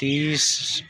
30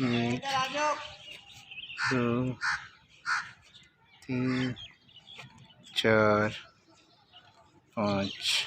1 2 3 4 5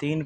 3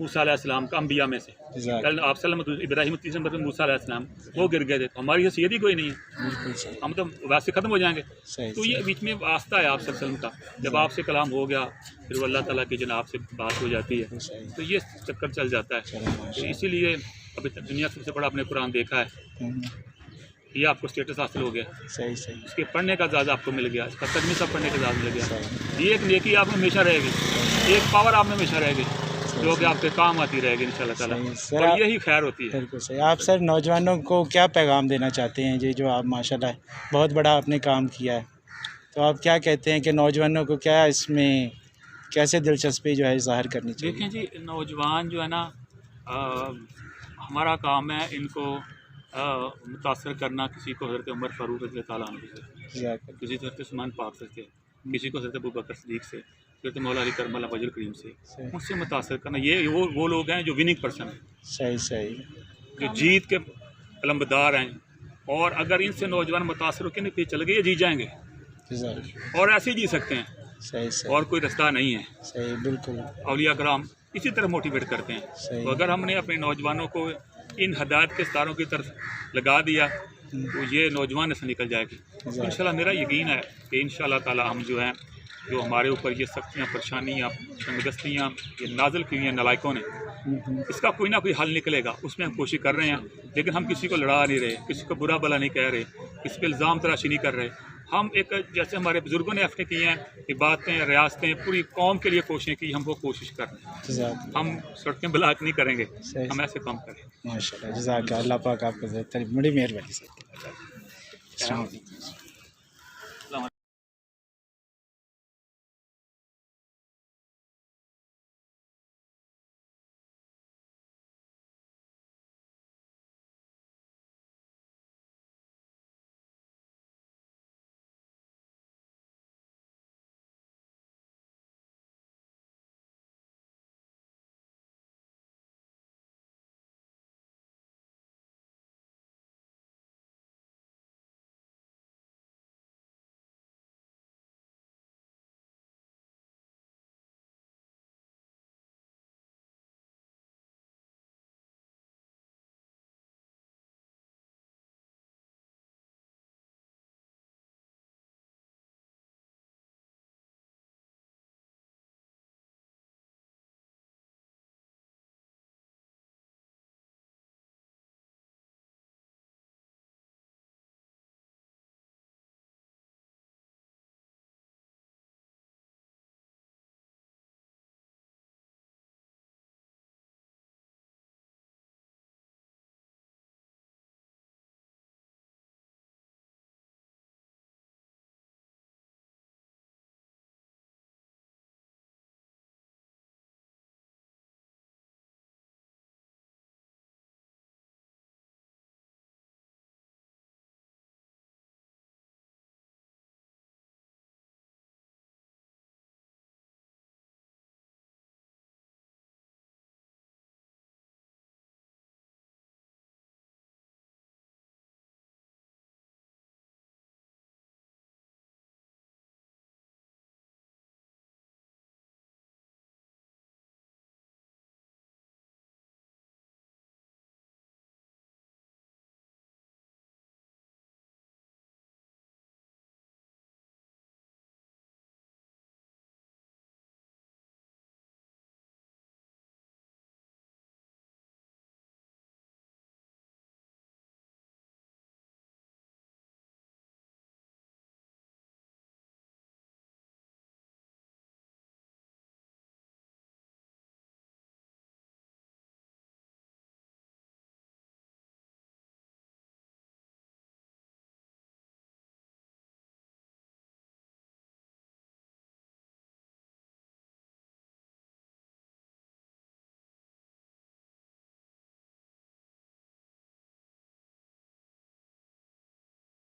मूसा अलैहिस्सलाम का अंबिया में से। जज़ाक कल आप सल्लम इब्राहिम 30 नंबर पर मूसा अलैहिस्सलाम वो गिर गए थे, तो हमारी हैसियत ही कोई नहीं है, बिल्कुल सही हम तो वैसे ख़त्म हो जाएंगे। सही तो ये बीच में वास्ता है आप सल्लम का, जब आपसे कलाम हो गया फिर वो अल्लाह ताला की जनाब से बात हो जाती है, सही तो ये चक्कर चल जाता है। चलो तो माशा इसीलिए अभी तक दुनिया का सबसे बड़ा आपने कुरान देखा है, ये आपको स्टेटस हासिल हो गया, सही सही इसके पढ़ने का ज़्यादा आपको मिल गया, इसका तजमीसा पढ़ने का ज़्यादा मिल गया, सही ये एक नेकी आप में हमेशा रहेगी, एक पावर आप में हमेशा रहेगी जो कि आपके काम आती रहेगी इंशाल्लाह ताला, सही। सर और यही खैर होती है। बिल्कुल सही। आप सर नौजवानों को क्या पैगाम देना चाहते हैं जी, जो आप माशाल्लाह बहुत बड़ा आपने काम किया है, तो आप क्या कहते हैं कि नौजवानों को क्या इसमें कैसे दिलचस्पी जो है ज़ाहिर करनी चाहिए? देखें जी, नौजवान जो है ना हमारा काम है इनको मुतासर करना, किसी को हज़रत उमर फ़ारूक रज़ी अल्लाह ताला अन्हु से, जज़ाक किसी को हज़रत उस्मान पाक से, किसी को हज़रत अबू बकर सिद्दीक़ से, हज़रत मौला अली करम अल्लाह वजहुल करीम से, सही उनसे मुतासर करना। ये वो लोग हैं जो विनिंग पर्सन हैं, सही सही जो जीत के अलमबदार हैं, और अगर इनसे नौजवान मुतासर होकर नहीं चल गए ये जीत जाएंगे, जज़ाक और ऐसे ही जी सकते हैं, सही सही और कोई रास्ता नहीं है। सही बिल्कुल औलिया कराम इसी तरह मोटिवेट करते हैं। सही तो अगर हमने अपने नौजवानों को इन हदायत के सितारों की तरफ लगा दिया तो ये नौजवान से निकल जाएगी। तो इंशाल्लाह मेरा यकीन है कि इंशाल्लाह ताला हम जो हैं, जो हमारे ऊपर ये सख्तियाँ, परेशानियाँ, तंगदस्तियाँ ये नाज़िल की हुई हैं नालायकों ने, इसका कोई ना कोई हल निकलेगा, उसमें हम कोशिश कर रहे हैं। लेकिन हम किसी को लड़ा नहीं रहे, किसी को बुरा भला नहीं कह रहे, किसी पर इल्ज़ाम तराशी नहीं कर रहे। हम एक जैसे हमारे बुज़ुर्गों ने अपने किए हैं इबादतें, रियासतें, पूरी कौम के लिए कोशिशें की, हम वो कोशिश कर रहे हैं। जज़ाक हम सड़कें ब्लॉक नहीं करेंगे, सही हम ऐसे काम करें। माशाल्लाह जज़ाक अल्लाह पाक आपको बड़ी मेहरबानी सर।